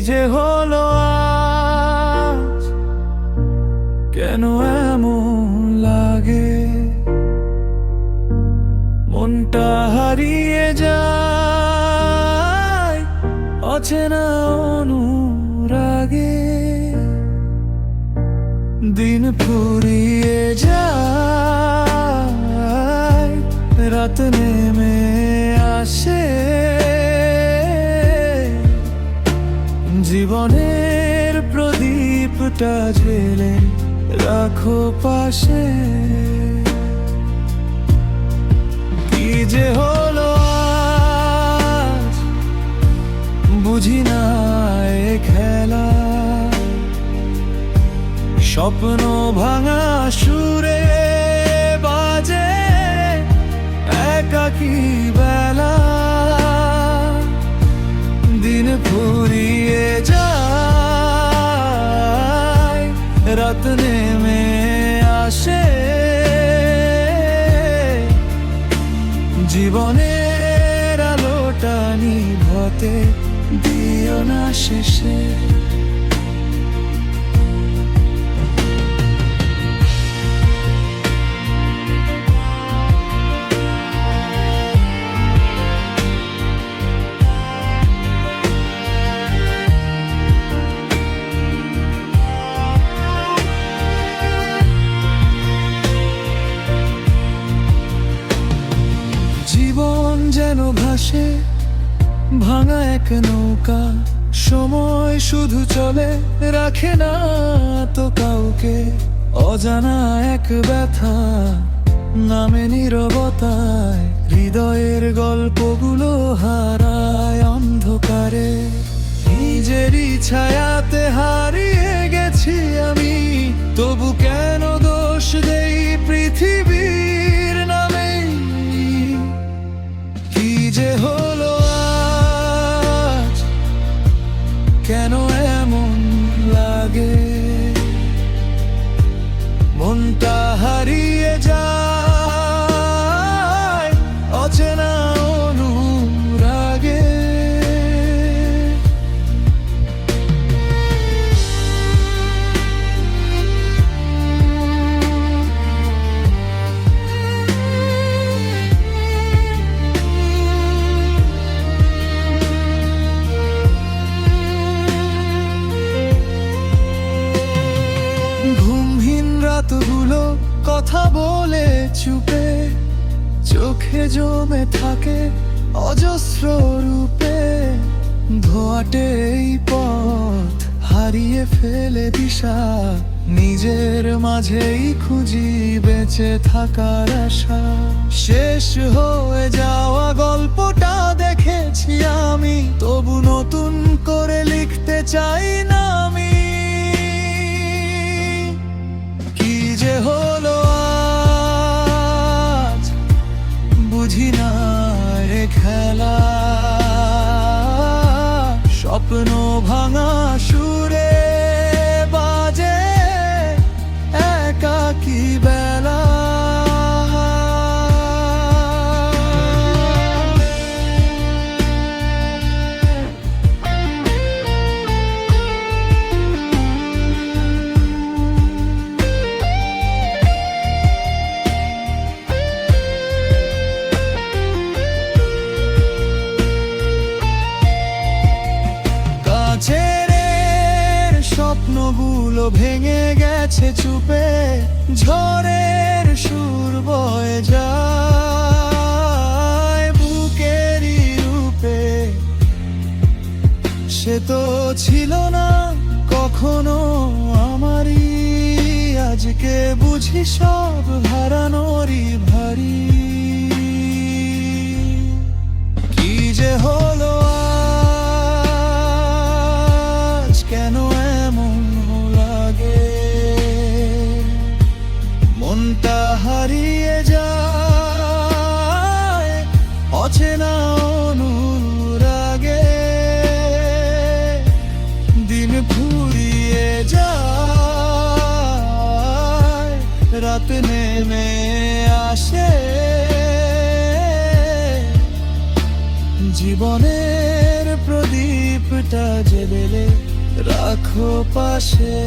যে হলো আজ, কেন এমন লাগে? মনটা হারিয়ে যায় অচেনা অনুরাগে। দিন ফুরিয়ে যায়, রাত নেমে আসে, জীবনের প্রদীপটা জ্বেলে রাখো পাশে। কি যে হলো আজ, বুঝি না এ খেলা। স্বপ্ন ভাঙা সুরে বাজে একাকী বেলা। দিন ফুরিয়ে যায়, রাত নেমে আসে, জীবনের আলোটা নিভতে দিও না শেষে। জীবন যেন ভাসে ভাঙা এক নৌকা, সময় শুধু চলে রাখে না তো কাউকে। অজানা এক ব্যথা নামে নীরবতায়, হৃদয়ের গল্পগুলো হারায় অন্ধকারে। নিজেরই ছায়াতে হারিয়ে গেছি আমি, তবু কেন দোষ দেই পৃথিবীর নামে? কি যে হলো আজ, কেন এমন লাগে? মনটা হারিয়ে যায় অচেনা অনুরাগে। রাতগুলো কথা বলে চুপে, চোখে জমে থাকে অজস্র রূপে। ধোঁয়াটে এই পথ হারিয়ে ফেলে দিশা, নিজের মাঝেই খুঁজি বেঁচে থাকার আশা। শেষ হয়ে যাওয়া গল্পটা দেখেছি আমি, তবু নতুন করে লিখতে চাই না আমি। যে হলো আজ, বুঝি না এ খেলা। স্বপ্ন ভাঙা সুরে বাজে একাকী বেলা। স্বপ্নগুলো ভেঙে গেছে চুপে, ঝড়ের সুর বয়ে যায় বুকেরই রূপে। সে তো ছিল না কখনো আমারই, আজকে বুঝি সব হারানোরই ভারী। কি যে হলো আজ, কেন এমন লাগে? মনটা হারিয়ে যায় অচেনা অনুরাগে। দিন ফুরিয়ে যায়, রাত নেমে আসে, জীবনের প্রদীপটা জেলে রাখো পাশে।